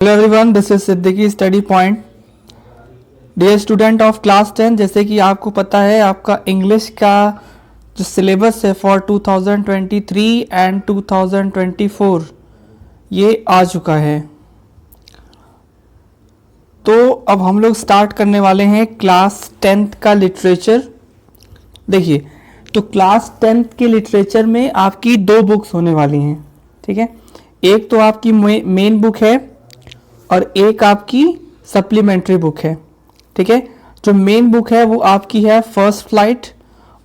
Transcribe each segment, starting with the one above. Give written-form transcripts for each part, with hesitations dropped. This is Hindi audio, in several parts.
Hello everyone, this is Siddiqui study point. Dear student of class 10, जैसे कि आपको पता है आपका इंग्लिश का जो सिलेबस है फॉर 2023 एंड 2024 ये आ चुका है। तो अब हम लोग स्टार्ट करने वाले हैं क्लास 10th का लिटरेचर। देखिए, तो क्लास 10th के लिटरेचर में आपकी दो बुक्स होने वाली हैं, ठीक है। एक तो आपकी मेन बुक है और एक आपकी सप्लीमेंट्री बुक है, ठीक है। जो मेन बुक है वो आपकी है फर्स्ट फ्लाइट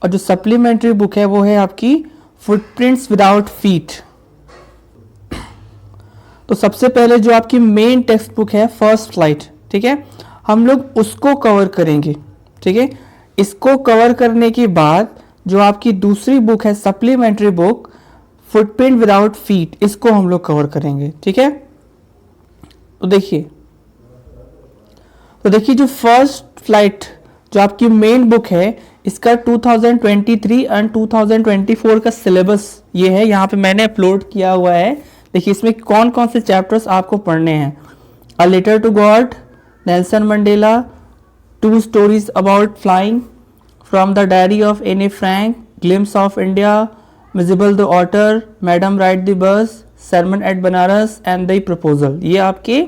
और जो सप्लीमेंट्री बुक है वो है आपकी फुटप्रिंट्स विदाउट फीट। तो सबसे पहले जो आपकी मेन टेक्स्ट बुक है फर्स्ट फ्लाइट, ठीक है, हम लोग उसको कवर करेंगे, ठीक है। इसको कवर करने के बाद जो आपकी दूसरी बुक है supplementary book footprint without feet, इसको हम लोग कवर करेंगे, ठीक है। तो देखिए जो फर्स्ट फ्लाइट जो आपकी मेन बुक है इसका 2023 एंड 2024 का सिलेबस ये है, यहाँ पे मैंने अपलोड किया हुआ है। देखिए इसमें कौन कौन से चैप्टर्स आपको पढ़ने हैं। A letter to God, Nelson Mandela, 2 stories about flying, from the diary of Anne Frank, glimpse of India, Mijbil the otter, madam rides the bus, sermon at Banaras and the proposal. ये आपके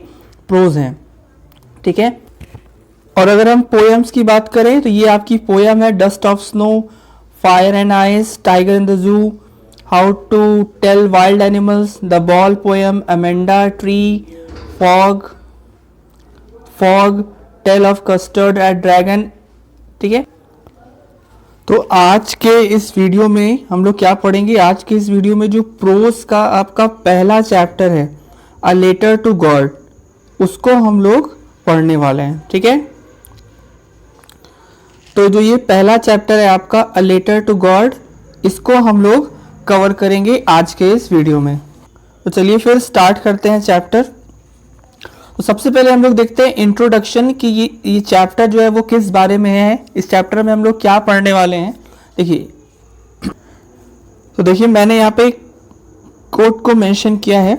प्रोज हैं, ठीक है। और अगर हम पोएम्स की बात करें तो ये आपकी पोएम है dust of snow, fire and ice, tiger in the zoo, how to tell wild animals, the ball poem, Amanda tree, fog, tale of custard at dragon, ठीक है। तो आज के इस वीडियो में हम लोग क्या पढ़ेंगे, आज के इस वीडियो में जो प्रोज का आपका पहला चैप्टर है अ लेटर टू गॉड, उसको हम लोग पढ़ने वाले हैं, ठीक है। तो जो ये पहला चैप्टर है आपका अ लेटर टू गॉड, इसको हम लोग कवर करेंगे आज के इस वीडियो में। तो चलिए फिर स्टार्ट करते हैं चैप्टर। तो सबसे पहले हम लोग देखते हैं इंट्रोडक्शन कि ये चैप्टर जो है वो किस बारे में है, इस चैप्टर में हम लोग क्या पढ़ने वाले हैं। देखिए मैंने यहाँ पे कोट को मेंशन किया है,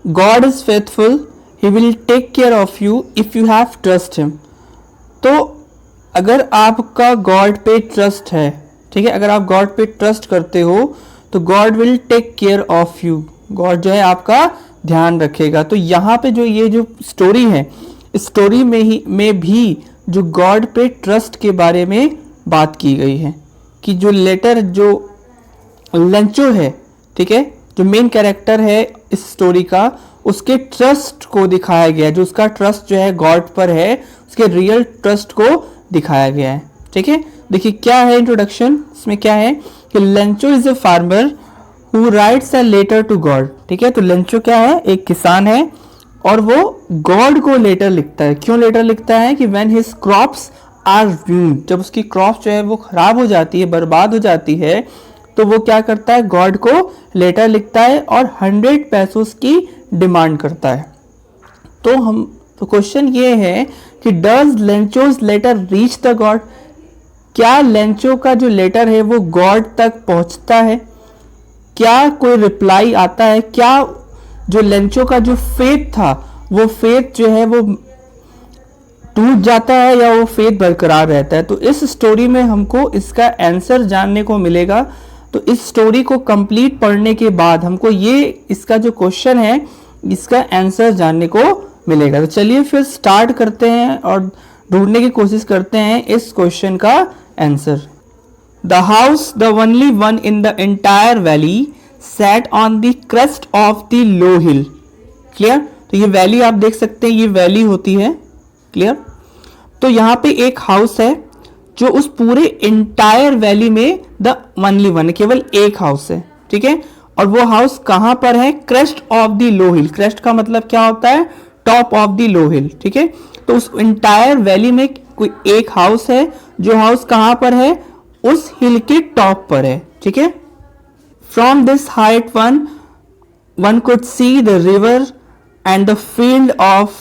God is faithful, he will take care of you if you have trust him. तो अगर आपका गॉड पे ट्रस्ट है, ठीक है, अगर आप गॉड पे ट्रस्ट करते हो तो God will take care of you, God जो है आपका ध्यान रखेगा। तो यहाँ पे जो ये जो स्टोरी है, इस स्टोरी में भी जो गॉड पे ट्रस्ट के बारे में बात की गई है कि जो लेटर जो लेंचो है, ठीक है, जो मेन कैरेक्टर है इस स्टोरी का, उसके ट्रस्ट को दिखाया गया है, जो उसका ट्रस्ट जो है गॉड पर है, उसके रियल ट्रस्ट को दिखाया गया है, ठीक है। देखिए क्या है इंट्रोडक्शन, इसमें क्या है कि Lencho is a farmer who writes a letter to God, ठीक है। तो लेंचो क्या है, एक किसान है और वो गॉड को लेटर लिखता है। क्यों लेटर लिखता है कि when his crops are ruined, जब उसकी क्रॉप्स जो है वो खराब हो जाती है, बर्बाद हो जाती है, तो वो क्या करता है, गॉड को लेटर लिखता है और 100 पैसों की डिमांड करता है। तो क्वेश्चन ये है कि does Lencho's letter reach the God, क्या लेंचो का जो लेटर है वो गॉड तक पहुंचता है, क्या कोई रिप्लाई आता है, क्या जो लेंचो का जो फेथ था वो फेथ जो है वो टूट जाता है या वो फेथ बरकरार रहता है। तो इस स्टोरी में हमको इसका आंसर जानने को मिलेगा। तो इस स्टोरी को कंप्लीट पढ़ने के बाद हमको ये इसका जो क्वेश्चन है इसका आंसर जानने को मिलेगा। तो चलिए फिर स्टार्ट करते हैं और ढूंढने की कोशिश करते हैं इस क्वेश्चन का answer. The house, the only one in the entire valley, sat on the crest of the low hill. Clear. तो ये वैली आप देख सकते हैं, ये वैली होती है, क्लियर। तो यहाँ पे एक हाउस है जो उस पूरे एंटायर वैली में द ओनली वन, केवल एक हाउस है, ठीक है। और वो हाउस कहां पर है, crest of the low hill. Crest का मतलब क्या होता है, टॉप ऑफ द लो हिल, ठीक है। तो उस एंटायर वैली में कोई एक हाउस है, जो हाउस कहां पर है, उस हिल के टॉप पर है, ठीक है। From this height one could see the river and the field of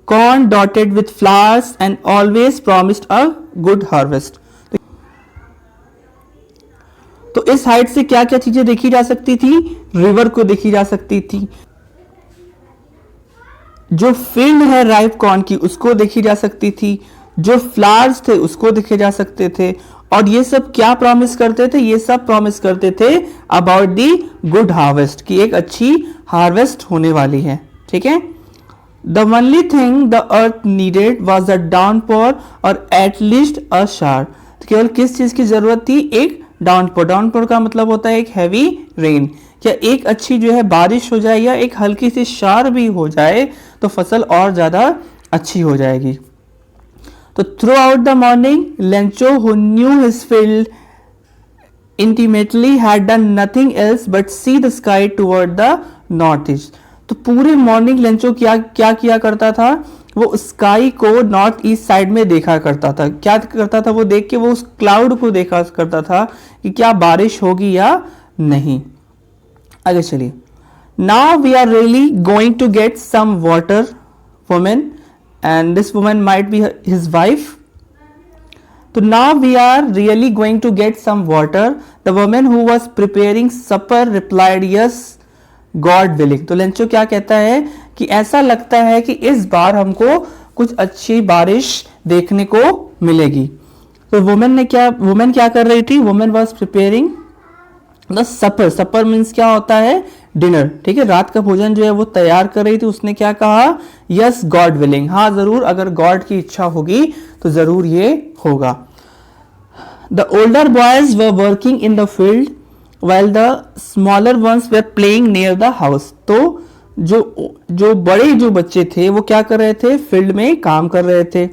corn dotted with flowers and always promised a good harvest. तो इस हाइट से क्या क्या चीजें देखी जा सकती थी, रिवर को देखी जा सकती थी, जो फील्ड है राइप कॉर्न की उसको देखी जा सकती थी, जो फ्लावर्स थे उसको देखे जा सकते थे, और ये सब क्या प्रॉमिस करते थे? ये सब प्रॉमिस करते थे अबाउट दी गुड हार्वेस्ट, की एक अच्छी हार्वेस्ट होने वाली है। ठीक है, the only thing the earth needed was a downpour और एट लीस्ट अ शार। केवल किस चीज की जरूरत थी? एक डाउनपोर। डाउनपोर का मतलब होता है एक हैवी रेन। क्या एक अच्छी जो है बारिश हो जाए या एक हल्की सी शार भी हो जाए तो फसल और ज्यादा अच्छी हो जाएगी। तो through out the morning Lencho who knew his field intimately had done nothing else but see the sky toward the north east. तो पूरे मॉर्निंग लेंचो क्या क्या किया करता था? वो स्काई को नॉर्थ ईस्ट साइड में देखा करता था। क्या करता था? वो देख के वो उस क्लाउड को देखा करता था कि क्या बारिश होगी या नहीं। आगे चलिए, now we are really going to get some water women and this woman might be his wife. So now we are really going to get some water. The woman who was preparing supper replied, yes, God willing. तो लेंचो क्या कहता है कि ऐसा लगता है कि इस बार हमको कुछ अच्छी बारिश देखने को मिलेगी। तो वुमेन क्या कर रही थी? Women was preparing the supper. Supper means क्या होता है? डिनर। ठीक है, रात का भोजन जो है वो तैयार कर रही थी। उसने क्या कहा? यस गॉड विलिंग, हाँ जरूर, अगर गॉड की इच्छा होगी तो जरूर ये होगा। The older boys were working in the field while the smaller ones were playing near the house. तो जो बड़े जो बच्चे थे वो क्या कर रहे थे? फील्ड में काम कर रहे थे,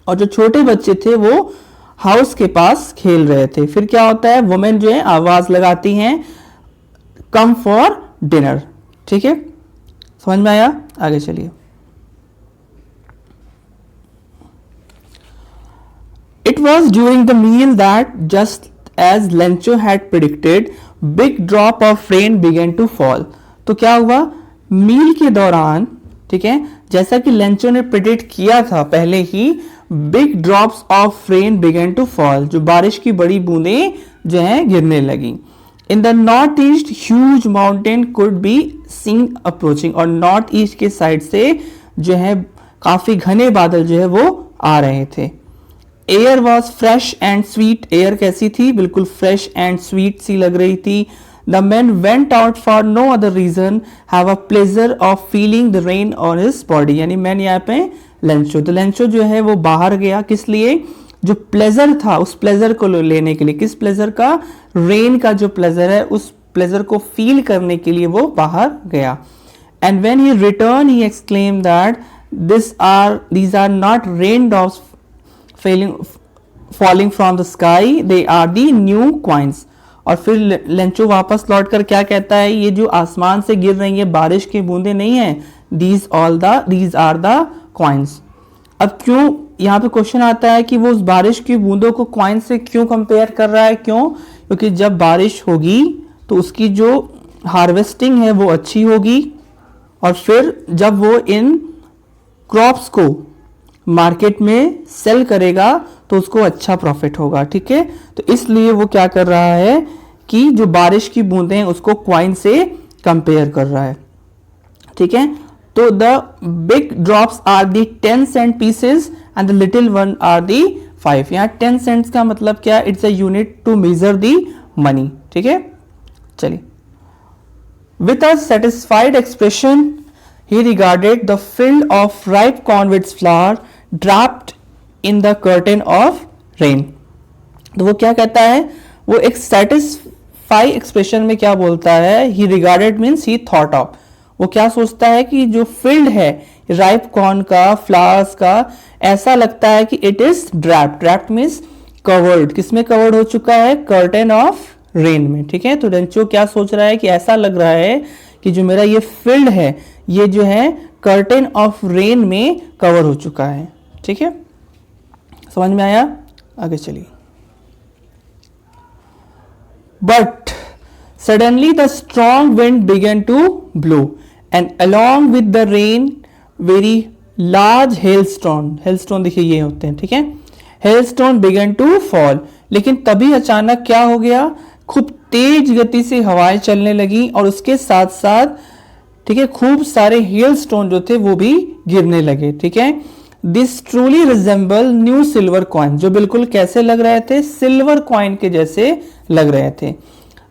और जो छोटे बच्चे थे वो हाउस के पास खेल रहे थे। फिर क्या होता है? वुमेन जो है आवाज लगाती हैं, कम फॉर डिनर। ठीक है, समझ में आया? आगे चलिए। It was during the meal that, just as Lencho had predicted, big drop of rain began to fall. तो क्या हुआ? मील के दौरान, ठीक है, जैसा कि लेंचो ने प्रिडिक्ट किया था पहले ही, big drops of rain began to fall, जो बारिश की बड़ी बूंदें जो है गिरने लगी। In the north east huge mountain could be seen approaching, और नॉर्थ ईस्ट के साइड से जो है काफी घने बादल जो है वो आ रहे थे। Air was fresh and sweet, air कैसी थी? बिल्कुल फ्रेश एंड स्वीट सी लग रही थी। The man went out for no other reason have a pleasure of feeling the rain on his body, यानी मैन यहाँ पे लेंचो। तो लेंचो जो है वो बाहर गया, किस लिए? जो प्लेजर था उस प्लेजर को लेने के लिए। किस प्लेजर का? रेन का जो प्लेजर है उस प्लेजर को फील करने के लिए वो बाहर गया। And when he return he exclaim that these are not raindrops falling from the sky, they are the new coins. और फिर लेंचो वापस लौटकर क्या कहता है? ये जो आसमान से गिर रही है बारिश की बूंदें नहीं है, these are the coins. अब क्यों यहाँ पे क्वेश्चन आता है कि वो उस बारिश की बूंदों को कॉइन से क्यों कंपेयर कर रहा है? क्यों? क्योंकि जब बारिश होगी तो उसकी जो हार्वेस्टिंग है वो अच्छी होगी, और फिर जब वो इन क्रॉप्स को मार्केट में सेल करेगा तो उसको अच्छा प्रॉफिट होगा। ठीक है, तो इसलिए वो क्या कर रहा है कि जो बारिश की बूंदें हैं उसको कॉइन से कंपेयर कर रहा है। ठीक है, तो the big drops are the 10 cent pieces and the little one are the 5। यहाँ 10 सेंट्स का मतलब क्या? It's a unit to measure the money. ठीक है, चलिए। With a satisfied expression he regarded the field of ripe corn with flour draped in the curtain of rain. तो वो क्या कहता है? वो एक satisfy एक्सप्रेशन में क्या बोलता है? he regarded means he thought of. वो क्या सोचता है कि जो फील्ड है राइप कॉर्न का, फ्लावर्स का, ऐसा लगता है कि it is draped. Draped means covered. किसमें कवर्ड हो चुका है? कर्टेन ऑफ रेन में। ठीक है, तो लेंचो क्या सोच रहा है कि ऐसा लग रहा है कि जो मेरा ये फील्ड है ये जो है कर्टेन ऑफ रेन में कवर हो चुका है। ठीक है, समझ में आया? आगे चलिए। But suddenly the strong wind began to blow and along with the rain very large hailstone. Hailstone देखिए ये होते हैं। ठीक है, हेलस्टोन बिगन टू फॉल। लेकिन तभी अचानक क्या हो गया? खूब तेज गति से हवाएं चलने लगी और उसके साथ साथ ठीक है, खूब सारे हेल स्टोन जो थे वो भी गिरने लगे। ठीक है, this truly resemble new silver coin, जो बिल्कुल कैसे लग रहे थे, सिल्वर कॉइन के जैसे लग रहे थे।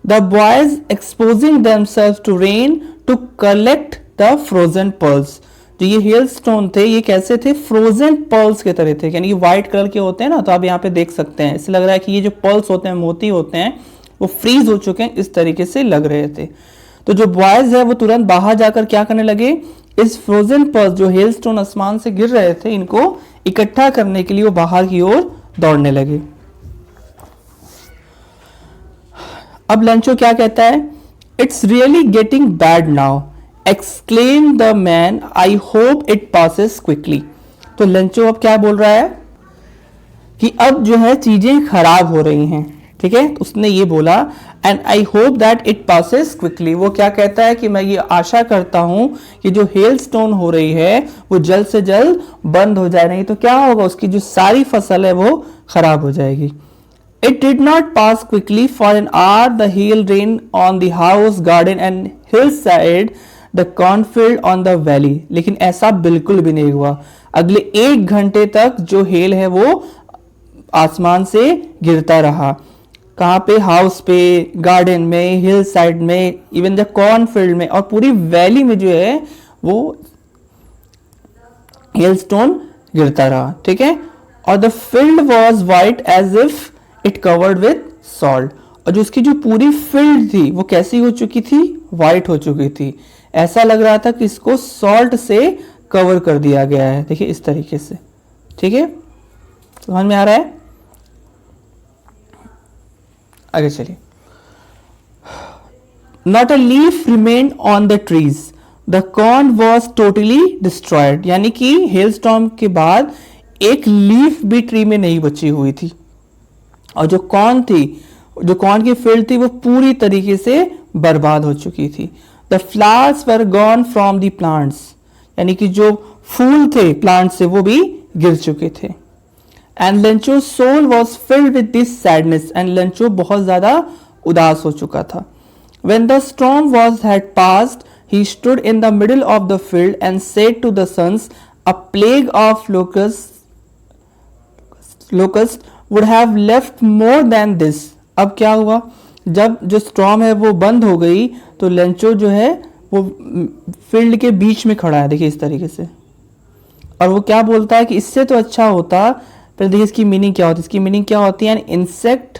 The boys exposing themselves to rain to collect the frozen pearls, जो ये हेल स्टोन थे ये कैसे थे, फ्रोजन पर्ल्स के तरह थे, यानी कि व्हाइट कलर के होते हैं ना, तो आप यहाँ पे देख सकते हैं, इससे लग रहा है कि ये जो पर्ल्स होते हैं, मोती होते हैं, वो फ्रीज हो चुके हैं, इस तरीके से लग रहे थे। तो जो बॉयज है वो तुरंत बाहर जाकर क्या करने लगे, इस फ्रोजन पर्ल्स जो हेल स्टोन आसमान से गिर रहे थे, इनको इकट्ठा करने के लिए वो बाहर की ओर दौड़ने लगे। अब लेंचो क्या कहता है, it's really getting bad now exclaim the man, I hope it passes quickly. तो लेंचो अब क्या बोल रहा है कि अब जो है चीजें खराब हो रही हैं। ठीक है, उसने ये बोला and I hope that it passes quickly, वो क्या कहता है कि मैं ये आशा करता हूं कि जो हेल स्टोन हो रही है वो जल्द से जल्द बंद हो जाए, नहीं तो क्या होगा, उसकी जो सारी फसल है वो खराब हो जाएगी। It did not pass quickly. For an hour the hail rained on the house, garden and hillside, the cornfield on the valley. लेकिन ऐसा बिल्कुल भी नहीं हुआ। अगले 1 घंटे तक जो हेल है वो आसमान से गिरता रहा। कहाँ पे, हाउस पे, गार्डन में, हिल साइड में, इवन द कॉर्नफील्ड में, और पूरी वैली में जो है वो हेल स्टोन गिरता रहा। ठीक है, और the field was white as if it covered with salt, और जो उसकी जो पूरी फील्ड थी वो कैसी हो चुकी थी, वाइट हो चुकी थी, ऐसा लग रहा था कि इसको सॉल्ट से कवर कर दिया गया है। देखिए इस तरीके से। ठीक है, समझ में आ रहा है, आगे चलिए। Not a leaf remained on the trees, the corn was totally destroyed, यानी कि हेल स्टॉर्म के बाद एक लीफ भी ट्री में नहीं बची हुई थी, और जो कॉर्न थी, जो कॉर्न की फील्ड थी वो पूरी तरीके से बर्बाद हो चुकी थी। The flowers were gone from the plants, यानी कि जो फूल थे प्लांट से वो भी गिर चुके थे। And Lencho soul was filled with this sadness, and Lencho बहुत ज्यादा उदास हो चुका था। When the storm had passed, he stood in the middle of the field and said to the sons, a plague of locusts would have left more than this. अब क्या हुआ, जब जो स्टॉर्म है वो बंद हो गई तो लेंचो जो है वो फील्ड के बीच में खड़ा है, देखिए इस तरीके से, और वो क्या बोलता है कि इससे तो अच्छा होता, फिर देखिए इसकी मीनिंग क्या होती है, इसकी मीनिंग क्या होती है, an insect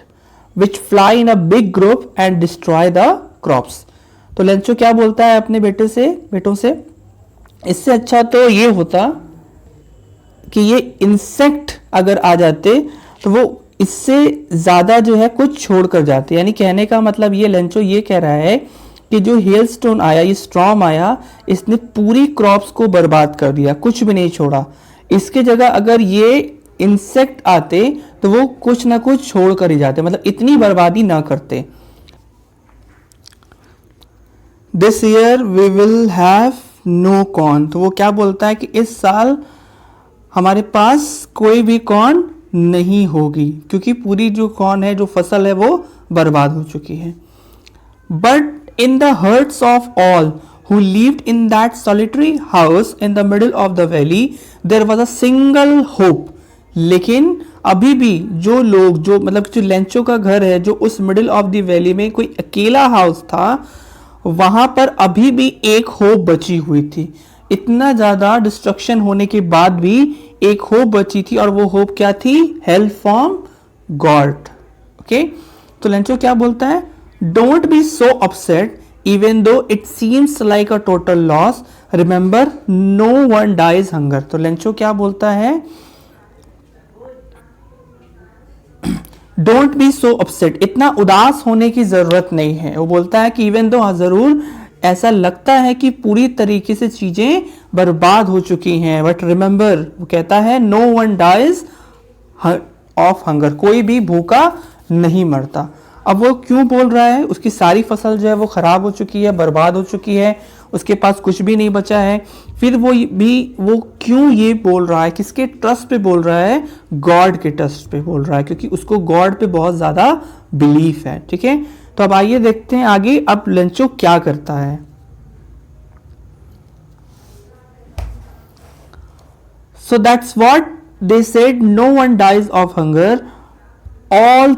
which fly in a big group and destroy the crops. तो लेंचो क्या बोलता है अपने बेटों से, इससे अच्छा तो ये होता कि ये इंसेक्ट अगर आ जाते तो वो इससे ज्यादा जो है कुछ छोड़ कर जाते। यानी कहने का मतलब ये, लेंचो ये कह रहा है कि जो हेल स्टोन आया, ये स्टॉर्म आया, इसने पूरी क्रॉप्स को बर्बाद कर दिया, कुछ भी नहीं छोड़ा। इसके जगह अगर ये इंसेक्ट आते तो वो कुछ ना कुछ छोड़ कर ही जाते, मतलब इतनी बर्बादी ना करते। This year we will have no corn, तो वो क्या बोलता है कि इस साल हमारे पास कोई भी कॉर्न नहीं होगी, क्योंकि पूरी जो कॉर्न है, जो फसल है, वो बर्बाद हो चुकी है। But in the hearts of all who lived in that solitary house in the middle of the valley there was a single hope. लेकिन अभी भी जो लोग, जो मतलब जो लेंचो का घर है, जो उस मिडिल ऑफ द वैली में कोई अकेला हाउस था, वहां पर अभी भी एक होप बची हुई थी। इतना ज्यादा डिस्ट्रक्शन होने के बाद भी एक होप बची थी, और वो होप क्या थी, हेल्प फ्रॉम गॉड। ओके, तो लेंचो क्या बोलता है, don't be so upset even though it seems like a total loss, remember no one dies hunger. तो लेंचो क्या बोलता है, डोंट बी सो अपसेट, इतना उदास होने की जरूरत नहीं है। वो बोलता है कि इवन दो, हाँ जरूर ऐसा लगता है कि पूरी तरीके से चीजें बर्बाद हो चुकी हैं, बट रिमेंबर, वो कहता है no one dies of hunger, कोई भी भूखा नहीं मरता। अब वो क्यों बोल रहा है, उसकी सारी फसल जो है वो खराब हो चुकी है, बर्बाद हो चुकी है, उसके पास कुछ भी नहीं बचा है, फिर वो क्यों ये बोल रहा है, किसके ट्रस्ट पे बोल रहा है, गॉड के ट्रस्ट पे बोल रहा है, क्योंकि उसको गॉड पे बहुत ज्यादा बिलीफ है। ठीक है, तो अब आइए देखते हैं आगे अब लेंचो क्या करता है। So that's what they said, no one dies of hunger. All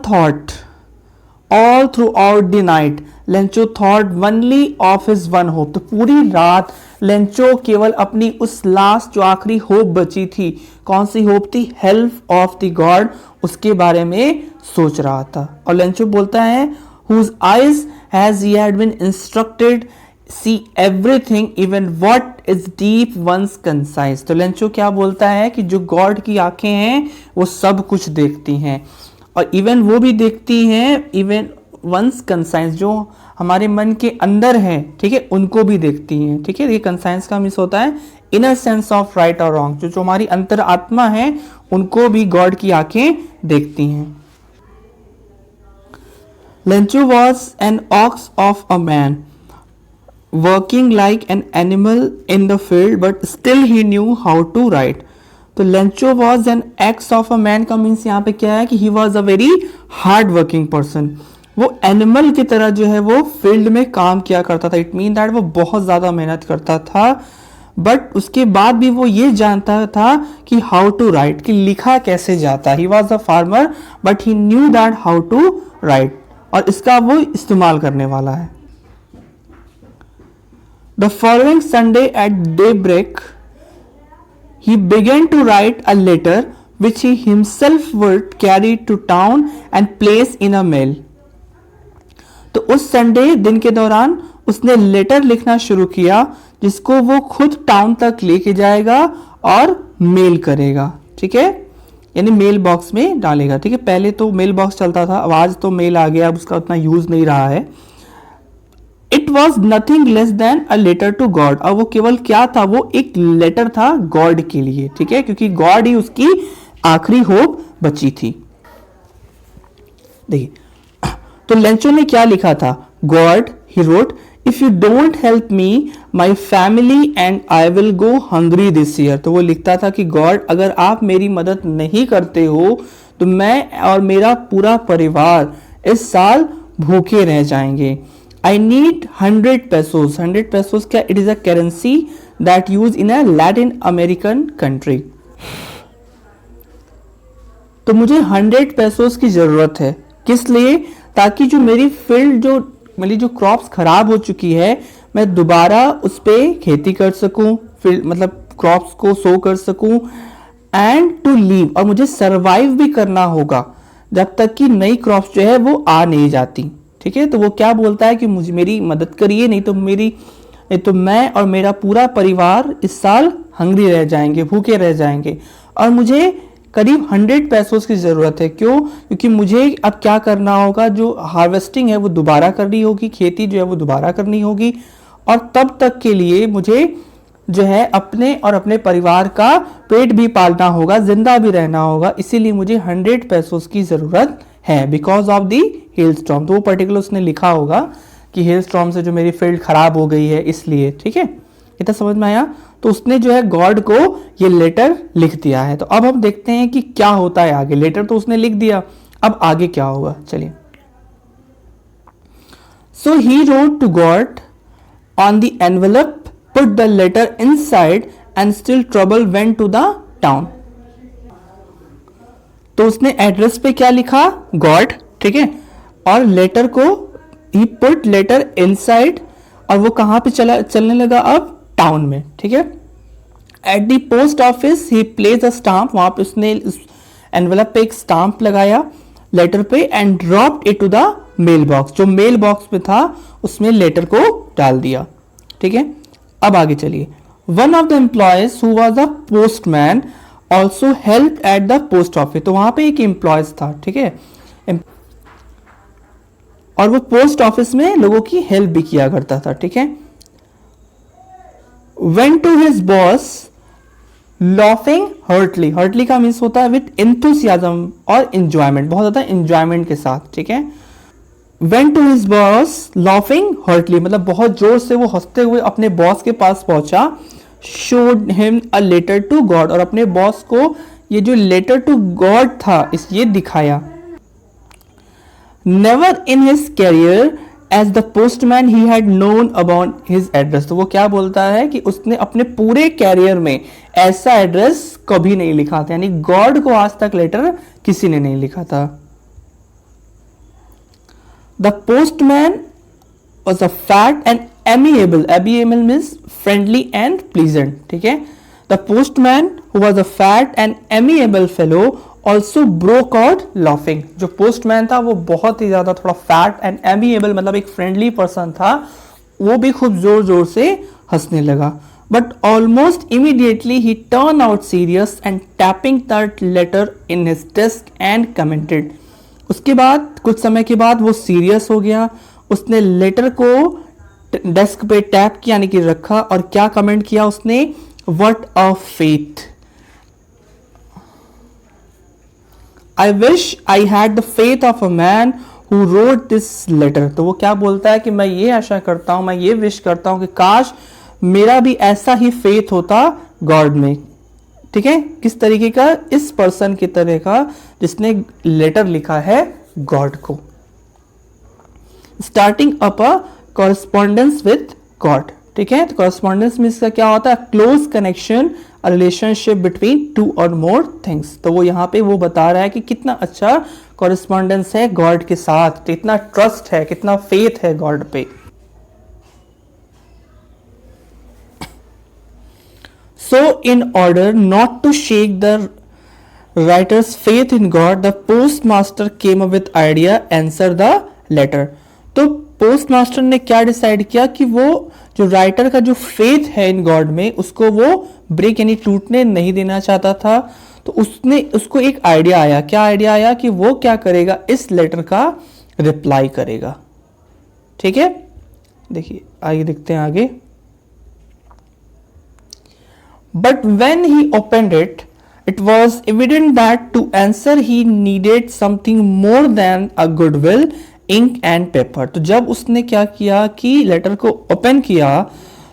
throughout the night Lencho thought only of his one hope. तो पूरी रात लेंचो केवल अपनी उस लास्ट जो आखिरी होप बची थी, कौन सी होप थी? हेल्प ऑफ द गॉड, उसके बारे में सोच रहा था. और लेंचो बोलता है whose eyes as he had been instructed see everything even what is deep one's concise. तो लेंचो क्या बोलता है कि जो गॉड की आंखें हैं वो सब कुछ देखती हैं, और इवन वो भी देखती हैं इवन वंस कंसाइंस, जो हमारे मन के अंदर है, ठीक है, उनको भी देखती हैं. ठीक है, ये कंसाइंस का मिस होता है इनर सेंस ऑफ राइट और रॉन्ग, जो हमारी अंतर आत्मा है उनको भी गॉड की आंखें देखती हैं. Lencho was an ox of a man working like an animal in the field but still he knew how to write. तो Lencho was an ox of a man का मीन्स यहाँ पे क्या है कि he was a very hard working person. वो एनिमल की तरह जो है वो फील्ड में काम किया करता था. इट मीन दैट वो बहुत ज़्यादा मेहनत करता था, बट उसके बाद भी वो ये जानता था कि हाउ टू राइट, कि लिखा कैसे जाता. He was a farmer but he knew that how to write, और इसका वो इस्तेमाल करने वाला है. The following Sunday at daybreak he began to write a letter which he himself would carry to town and place in a mail. तो उस संडे दिन के दौरान उसने लेटर लिखना शुरू किया जिसको वो खुद टाउन तक लेके जाएगा और मेल करेगा. ठीक है, यानी मेल बॉक्स में डालेगा. ठीक है, पहले तो मेल बॉक्स चलता था, अब आज तो मेल आ गया, अब उसका उतना यूज नहीं रहा है. It was nothing less than a letter to God. और वो केवल क्या था? वो एक लेटर था गॉड के लिए. ठीक है, क्योंकि गॉड ही उसकी आखिरी होप बची थी. देखिए, तो लेंचो ने क्या लिखा था? God, he wrote, if you don't help me my family and I will go hungry this year. तो वो लिखता था कि गॉड, अगर आप मेरी मदद नहीं करते हो तो मैं और मेरा पूरा परिवार इस साल भूखे रह जाएंगे. I need 100 pesos. 100 pesos क्या? It is a currency that used in a Latin American country. तो मुझे 100 pesos की जरूरत है. किस लिए? ताकि जो मेरी फील्ड, जो मेरी जो क्रॉप्स खराब हो चुकी है, मैं दोबारा उस पर खेती कर सकूं, फील्ड मतलब क्रॉप्स को सो कर सकूं, एंड टू लीव, और मुझे सरवाइव भी करना होगा जब तक कि नई क्रॉप्स जो है वो आ नहीं जाती. ठीक है, तो वो क्या बोलता है कि मुझे मेरी मदद करिए, नहीं तो मैं और मेरा पूरा परिवार इस साल हंग्री रह जाएंगे, भूखे रह जाएंगे, और मुझे करीब 100 पैसों की ज़रूरत है. क्यों? क्योंकि मुझे अब क्या करना होगा, जो हार्वेस्टिंग है वो दोबारा करनी होगी, खेती जो है वो दोबारा करनी होगी, और तब तक के लिए मुझे जो है अपने और अपने परिवार का पेट भी पालना होगा, जिंदा भी रहना होगा. इसीलिए मुझे 100 पैसों की ज़रूरत है, because of the hello storm. तो वो पर्टिकुलर उसने लिखा होगा कि हेल स्टॉर्म से जो मेरी फील्ड खराब हो गई है इसलिए. ठीक है, इतना समझ में आया? तो उसने जो है गॉड को ये लेटर लिख दिया है. तो अब हम देखते हैं कि क्या होता है आगे. लेटर तो उसने लिख दिया, अब आगे क्या होगा, चलिए. So he wrote to God on the envelope, put the letter inside, and still trouble went to the town. तो उसने एड्रेस पे क्या लिखा? गॉड. ठीक है, और लेटर को ही पुट लेटर इनसाइड, और वो कहां पे चलने लगा? अब टाउन में. ठीक है, at the post office he place a stamp. वहां पे उसने एनवेलप पे एक स्टाम्प लगाया लेटर पे, and dropped it to the mailbox. जो मेल बॉक्स में था उसमें लेटर को डाल दिया. ठीक है, अब आगे चलिए. One of the employees who was a postman also help at the post office. तो वहां पे एक एम्प्लॉयज था. ठीक है, और वो पोस्ट ऑफिस में लोगों की हेल्प भी किया करता था. ठीक है, went to his boss laughing heartily. Heartily का मीन्स होता है विथ एंथुसियाज्म और इंजॉयमेंट, बहुत ज्यादा इंजॉयमेंट के साथ. ठीक है, went to his boss laughing heartily मतलब बहुत जोर से वो हंसते हुए अपने बॉस के पास पहुंचा. Showed him a letter to God, और अपने बॉस को ये जो लेटर टू गॉड था ये दिखाया. Never in his career as the postman he had known about his address. तो वो क्या बोलता है कि उसने अपने पूरे कैरियर में ऐसा एड्रेस कभी नहीं लिखा था, यानी गॉड को आज तक लेटर किसी ने नहीं लिखा था। The postman was a fat and amiable, amiable means friendly and pleasant, ठीक है। The postman who was a fat and amiable fellow also broke out laughing. जो पोस्टमैन था वो बहुत ही ज्यादा थोड़ा फैट एंड एमिएबल मतलब एक फ्रेंडली पर्सन था, वो भी खूब जोर जोर से हंसने लगा। But almost immediately he turn out serious and tapping that letter in his desk and commented. उसके बाद कुछ समय के बाद वो सीरियस हो गया, उसने लेटर को डेस्क पे टैप किया यानी कि रखा, और क्या कमेंट किया उसने, what a faith, I wish I had the faith of a man who wrote this letter। तो वो क्या बोलता है कि मैं ये आशा करता हूं, मैं ये विश करता हूं कि काश मेरा भी ऐसा ही फेथ होता गॉड में, ठीक है। किस तरीके का, इस पर्सन की तरह का जिसने लेटर लिखा है गॉड को। Starting up a correspondence with God, ठीक है। तो कॉरेस्पॉन्डेंस मीन्स का क्या होता है, close connection, a relationship between two और मोर थिंग्स। तो वो यहाँ पे वो बता रहा है कि कितना अच्छा कॉरेस्पॉन्डेंस है गॉड के साथ, तो इतना ट्रस्ट है, कितना फेथ है गॉड पे। So in order not to shake the writer's faith in God, the post master came up with idea, answer the letter. तो पोस्ट मास्टर ने क्या डिसाइड किया कि वो जो राइटर का जो फेथ है इन गॉड में उसको वो ब्रेक यानी टूटने नहीं देना चाहता था। तो उसको एक आइडिया आया, क्या आइडिया आया कि वो क्या करेगा, इस लेटर का रिप्लाई करेगा, ठीक है। देखिए आगे देखते हैं आगे। But when he opened it, it was evident that to answer he needed something more than a goodwill, ink and paper। तो जब उसने क्या किया कि लेटर को ओपन किया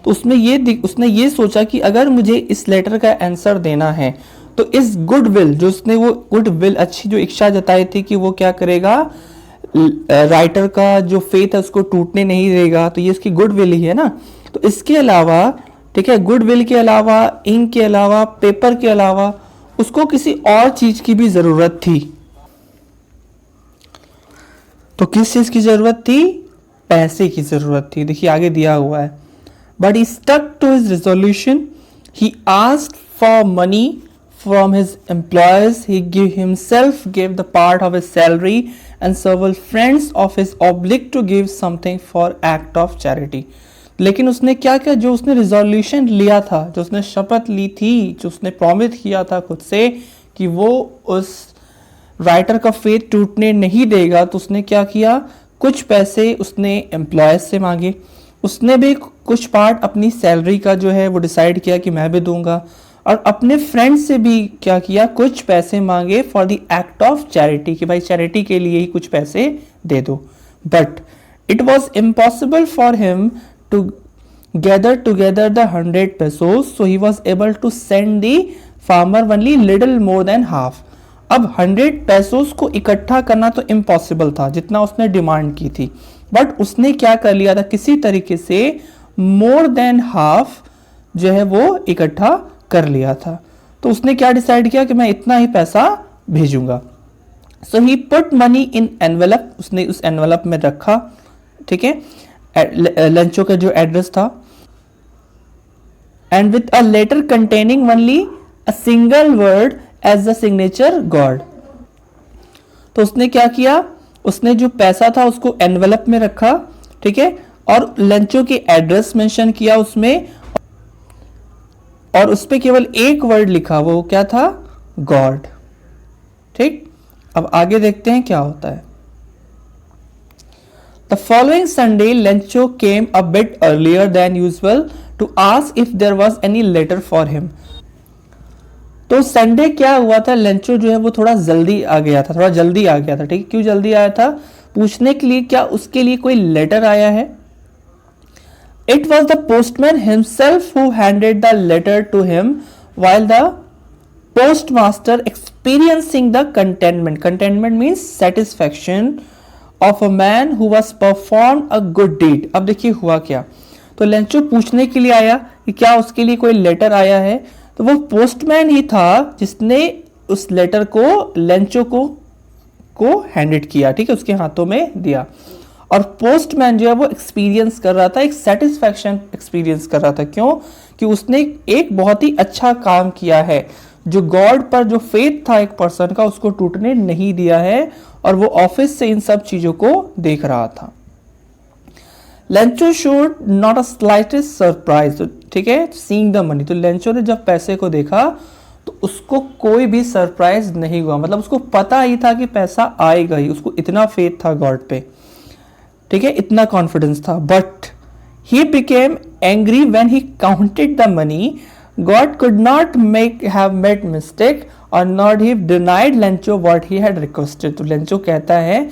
तो उसने ये सोचा कि अगर मुझे इस लेटर का आंसर देना है तो इस गुडविल, जो उसने वो गुडविल अच्छी जो इच्छा जताई थी कि वो क्या करेगा, राइटर का जो फेथ है उसको टूटने नहीं देगा, तो ये उसकी गुडविल ही है ना। तो इसके अलावा, ठीक है, गुडविल के अलावा, इंक के अलावा, पेपर के अलावा उसको किसी और चीज की भी जरूरत थी। तो किस चीज की जरूरत थी, पैसे की जरूरत थी। देखिए आगे दिया हुआ है, but he stuck to his resolution, he asked for money from his employers, he himself give the part of his salary and several friends of his obliged to give something for act of charity. लेकिन उसने क्या किया, जो उसने रिजोल्यूशन लिया था, जो उसने शपथ ली थी, जो उसने प्रॉमिस किया था खुद से कि वो उस राइटर का फेथ टूटने नहीं देगा, तो उसने क्या किया, कुछ पैसे उसने एम्प्लॉयज से मांगे, उसने भी कुछ पार्ट अपनी सैलरी का जो है वो डिसाइड किया कि मैं भी दूंगा, और अपने फ्रेंड से भी क्या किया, कुछ पैसे मांगे for the act of charity, कि भाई चैरिटी के लिए ही कुछ पैसे दे दो। But it was impossible for him to gather together the 100 pesos, so he was able to send the farmer only little more than half। अब 100 pesos को इकट्ठा करना तो इम्पॉसिबल था जितना उसने डिमांड की थी, बट उसने क्या कर लिया था, किसी तरीके से मोर देन हाफ जो है वो इकट्ठा कर लिया था। तो उसने क्या डिसाइड किया कि मैं इतना ही पैसा भेजूंगा। सो ही पुट मनी इन एनवेलप, उसने उस एनवेलप में रखा, ठीक है, लंचो का जो एड्रेस था, and with a letter containing only a single word as the signature God. तो उसने क्या किया, उसने जो पैसा था उसको एनवेलप में रखा, ठीक है, और लंचो की एड्रेस मेंशन किया उसमें, और उस पे केवल एक वर्ड लिखा, वो क्या था, गॉड। ठीक, अब आगे देखते हैं क्या होता है। The following Sunday, Lencho came a bit earlier than usual to ask if there was any letter for him। तो संडे क्या हुआ था, लेंचो जो है वो थोड़ा जल्दी आ गया था, थोड़ा जल्दी आ गया था, ठीक है। क्यों जल्दी आया था, पूछने के लिए क्या उसके लिए कोई लेटर आया है। It was the postman himself who handed the letter to him while the postmaster experiencing the contentment means satisfaction of a man who was perform a good deed. अब देखिए हुआ क्या, तो लेंचो पूछने के लिए आया कि क्या उसके लिए कोई लेटर आया है, तो वो पोस्टमैन ही था जिसने उस लेटर को लेंचो को हैंडेड किया, ठीक है, उसके हाथों में दिया। और पोस्टमैन जो है वो एक्सपीरियंस कर रहा था, एक सेटिस्फैक्शन एक्सपीरियंस कर रहा था। क्यों? कि उसने एक बहुत ही अच्छा काम किया है, जो गॉड पर जो फेथ था एक पर्सन का उसको टूटने नहीं दिया है, और वो ऑफिस से इन सब चीजों को देख रहा था। Lencho showed not a slightest surprise, ठीक है, सीइंग द मनी। तो लेंचो ने जब पैसे को देखा तो उसको कोई भी सरप्राइज नहीं हुआ, मतलब उसको पता ही था कि पैसा आएगा ही, उसको इतना फेथ था गॉड पे, ठीक है, इतना कॉन्फिडेंस था। But he became angry when he counted the money. God could not have made mistake और not he denied Lencho what he had requested. तो लेंचो कहता है,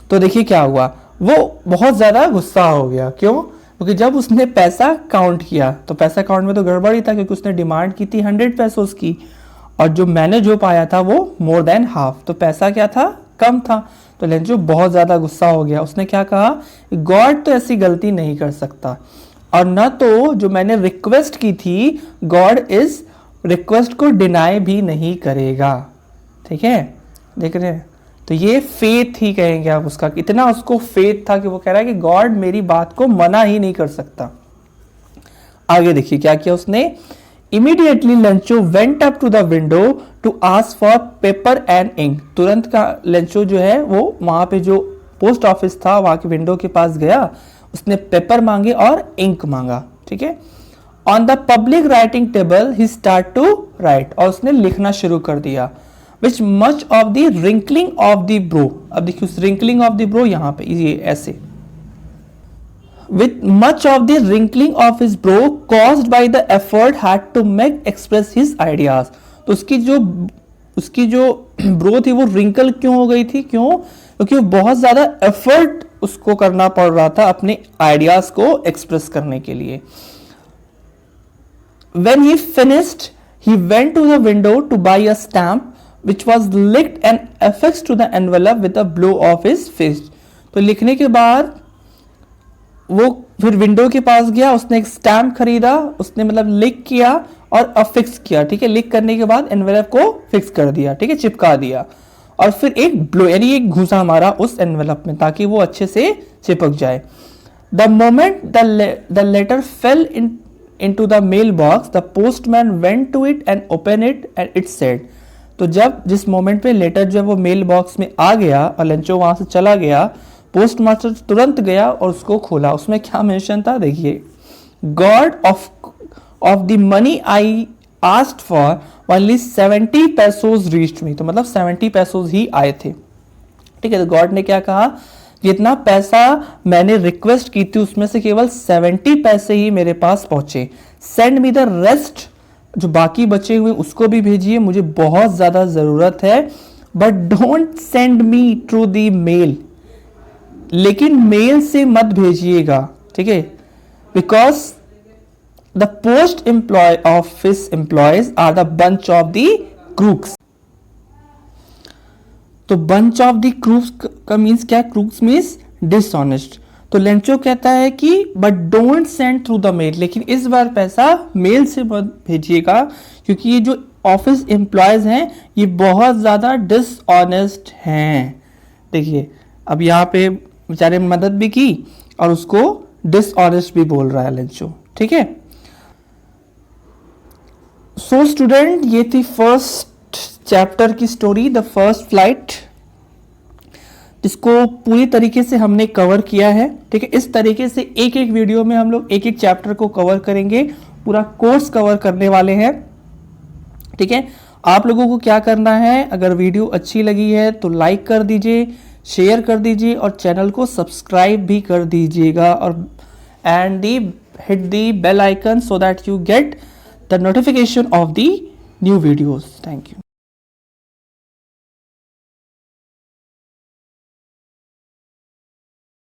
तो देखिए क्या हुआ, वो बहुत ज्यादा गुस्सा हो गया। क्यों? क्योंकि जब उसने पैसा काउंट किया तो पैसा काउंट में तो गड़बड़ ही था, क्योंकि उसने डिमांड की थी 100 पैसों की, और जो मैनेज हो पाया था वो मोर देन हाफ, तो पैसा क्या था, कम था। तो लेंचो बहुत ज्यादा गुस्सा हो गया। उसने क्या कहा, गॉड तो ऐसी गलती नहीं कर सकता, और न तो जो मैंने रिक्वेस्ट की थी, गॉड इस रिक्वेस्ट को डिनाई भी नहीं करेगा, ठीक है, देख रहे हैं। तो ये फेथ ही कहेंगे आप उसका, इतना उसको फेथ था कि वो कह रहा है कि गॉड मेरी बात को मना ही नहीं कर सकता। आगे देखिए क्या किया उसने। Immediately Lencho went up to the window to ask for paper and ink. तुरंत का लेंचो जो है वो वहां पे जो पोस्ट ऑफिस था वहां के विंडो के पास गया, उसने पेपर मांगे और इंक मांगा, ठीक है। On the public writing table he start to write, और उसने लिखना शुरू कर दिया। Which much of the wrinkling of the brow, अब देखिए उस wrinkling of the brow यहाँ पे ये ऐसे, with much of the wrinkling of his brow caused by the effort had to make express his ideas। तो उसकी जो ब्रो थी वो wrinkle क्यों हो गई थी, क्यों? क्योंकि वो बहुत ज्यादा एफर्ट उसको करना पड़ रहा था अपने आइडियाज को एक्सप्रेस करने के लिए। When he finished, he went to the window to buy a stamp which was licked and affixed to the envelope with a blow of his fist। तो लिखने के बाद वो फिर विंडो के पास गया, उसने एक स्टैम्प खरीदा, उसने मतलब लिख किया और अफिक्स किया, ठीक है, लिख करने के बाद एनवेलप को फिक्स कर दिया, ठीक है, चिपका दिया, और फिर एक ब्लो यानी एक घुसा मारा उस एनवेलप में ताकि वो अच्छे से चिपक जाए। The moment the letter fell into the mailbox, the postman went to it and opened it and it said। तो जब जिस मोमेंट पे लेटर जो है वो मेल बॉक्स में आ गया और लेंचो वहां से चला गया, पोस्ट मास्टर तुरंत गया और उसको खोला। उसमें क्या मेंशन था देखिए, God of the money I asked for only 70 pesos reached me. तो मतलब 70 पैसोज ही आए थे, ठीक है। तो गॉड ने क्या कहा, जितना पैसा मैंने रिक्वेस्ट की थी उसमें से केवल 70 पैसे ही मेरे पास पहुंचे। सेंड मी द रेस्ट, जो बाकी बचे हुए उसको भी भेजिए, मुझे बहुत ज्यादा जरूरत है। But don't send me through the mail, लेकिन मेल से मत भेजिएगा, ठीक है, because the post employ office employees are the bunch of the crooks. तो बंच ऑफ द क्रूक्स का मीन्स क्या, क्रूक्स मीन्स डिसऑनेस्ट। तो लेंचो कहता है कि but don't send through the mail, लेकिन इस बार पैसा मेल से मत भेजिएगा, क्योंकि ये जो ऑफिस एम्प्लॉयज हैं ये बहुत ज़्यादा डिसऑनेस्ट हैं। देखिए अब यहाँ पे बेचारे मदद भी की और उसको डिसऑनेस्ट भी बोल रहा है लेंचो, ठीक है। सो स्टूडेंट, ये थी फर्स्ट चैप्टर की स्टोरी, द फर्स्ट फ्लाइट, जिसको पूरी तरीके से हमने कवर किया है, ठीक है। इस तरीके से एक एक वीडियो में हम लोग एक एक चैप्टर को कवर करेंगे, पूरा कोर्स कवर करने वाले हैं, ठीक है। आप लोगों को क्या करना है, अगर वीडियो अच्छी लगी है तो लाइक कर दीजिए, शेयर कर दीजिए और चैनल को सब्सक्राइब भी कर दीजिएगा, और and hit the bell icon so that you get the notification of the new videos. Thank you.